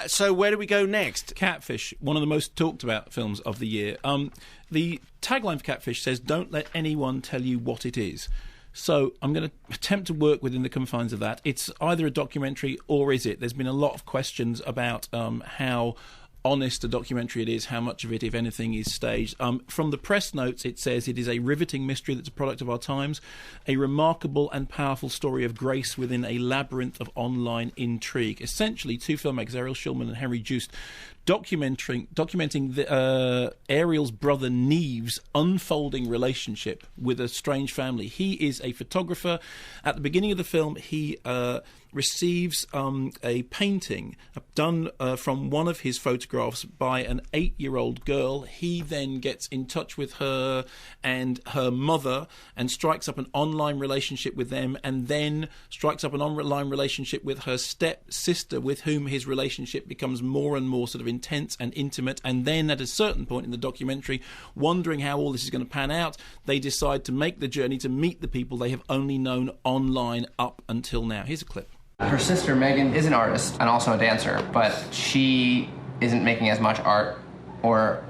So where do we go next? Catfish, one of the most talked about films of the year. The tagline for Catfish says, "Don't let anyone tell you what it is." So I'm going to attempt to work within the confines of that. It's either a documentary or is it? There's been a lot of questions about how honest a documentary it is, how much of it, if anything, is staged. From the press notes, it says it is a riveting mystery that's a product of our times, a remarkable and powerful story of grace within a labyrinth of online intrigue. Essentially, two filmmakers, Ariel Schulman and Henry Joost, documenting Ariel's brother Neve's unfolding relationship with a strange family. He is a photographer. At the beginning of the film, he receives a painting done from one of his photographs by an 8-year-old girl. He then gets in touch with her and her mother and strikes up an online relationship with them, and then strikes up an online relationship with her step-sister, with whom his relationship becomes more and more sort of intense and intimate. And then at a certain point in the documentary, wondering how all this is going to pan out, they decide to make the journey to meet the people they have only known online up until now. Here's a clip. Her sister, Megan, is an artist and also a dancer, but she isn't making as much art or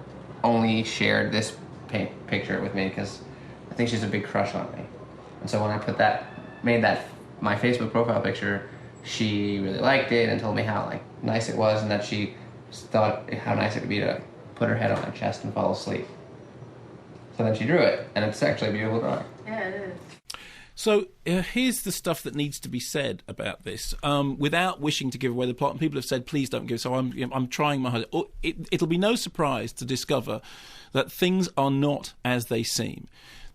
only shared this picture with me because I think she's a big crush on me. And so when I made that my Facebook profile picture, she really liked it and told me how nice it was, and that she thought how nice it would be to put her head on my chest and fall asleep. So then she drew it, and it's actually a beautiful drawing. Yeah, it is. So here's the stuff that needs to be said about this, without wishing to give away the plot. And people have said, please don't give. So I'm trying my hardest. It'll be no surprise to discover that things are not as they seem.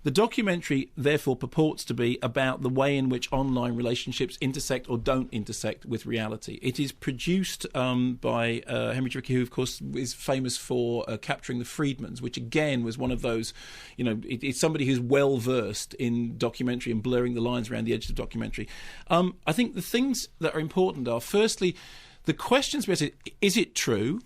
The documentary, therefore, purports to be about the way in which online relationships intersect or don't intersect with reality. It is produced by Henry Jwiecki, who, of course, is famous for Capturing the Freedmans, which, again, was one of those, it's somebody who's well-versed in documentary and blurring the lines around the edges of documentary. I think the things that are important are, firstly, the questions about it, is it true?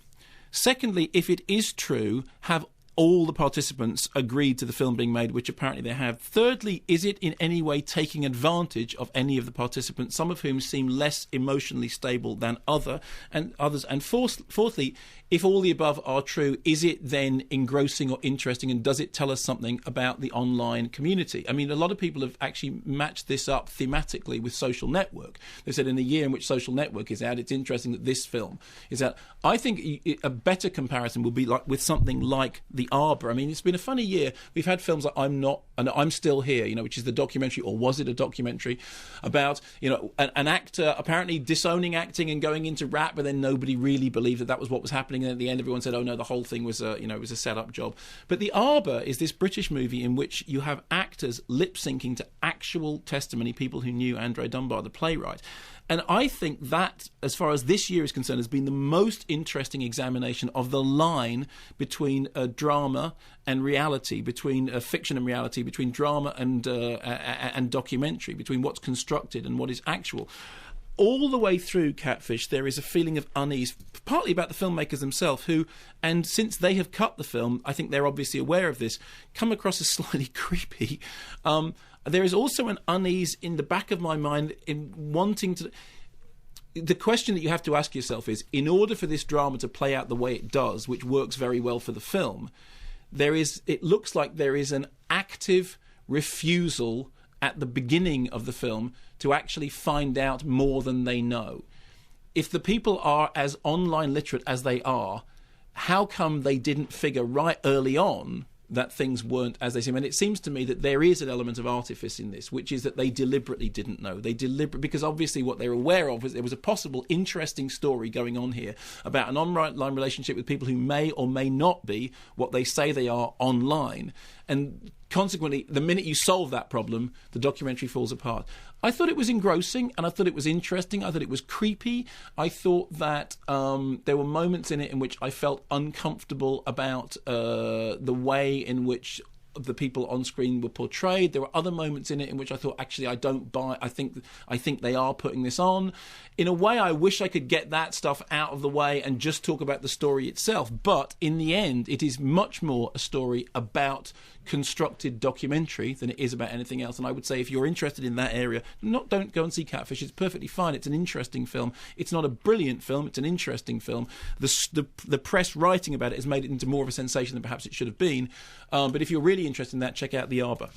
Secondly, if it is true, have all the participants agreed to the film being made, which apparently they have. Thirdly, is it in any way taking advantage of any of the participants, some of whom seem less emotionally stable than others? And fourthly, if all the above are true, is it then engrossing or interesting, and does it tell us something about the online community? I mean, a lot of people have actually matched this up thematically with Social Network. They said in the year in which Social Network is out, it's interesting that this film is out. I think a better comparison would be like with something like The Arbor. I mean, it's been a funny year. We've had films like I'm Not and I'm Still Here, which is the documentary, or was it a documentary, about an actor apparently disowning acting and going into rap, but then nobody really believed that was what was happening. And at the end, everyone said, "Oh no, the whole thing was it was a set-up job." But The Arbor is this British movie in which you have actors lip syncing to actual testimony, people who knew Andre Dunbar, the playwright. And I think that, as far as this year is concerned, has been the most interesting examination of the line between drama and reality, between fiction and reality, between drama and documentary, between what's constructed and what is actual. All the way through Catfish, there is a feeling of unease, partly about the filmmakers themselves, who, and since they have cut the film, I think they're obviously aware of this, come across as slightly creepy. There is also an unease in the back of my mind in wanting to... The question that you have to ask yourself is, in order for this drama to play out the way it does, which works very well for the film, it looks like there is an active refusal at the beginning of the film to actually find out more than they know. If the people are as online literate as they are, how come they didn't figure right early on that things weren't as they seem? And it seems to me that there is an element of artifice in this, which is that they deliberately didn't know. Because obviously what they're aware of is there was a possible interesting story going on here about an online relationship with people who may or may not be what they say they are online. And consequently, the minute you solve that problem, the documentary falls apart. I thought it was engrossing, and I thought it was interesting. I thought it was creepy. I thought that there were moments in it in which I felt uncomfortable about the way in which the people on screen were portrayed. There were other moments in it in which I thought, actually, I don't buy. I think they are putting this on. In a way, I wish I could get that stuff out of the way and just talk about the story itself. But in the end, it is much more a story about constructed documentary than it is about anything else. And I would say if you're interested in that area, don't go and see Catfish. It's perfectly fine. It's an interesting film. It's not a brilliant film. It's an interesting film. The press writing about it has made it into more of a sensation than perhaps it should have been. But if you're really interested in that, check out The Arbor.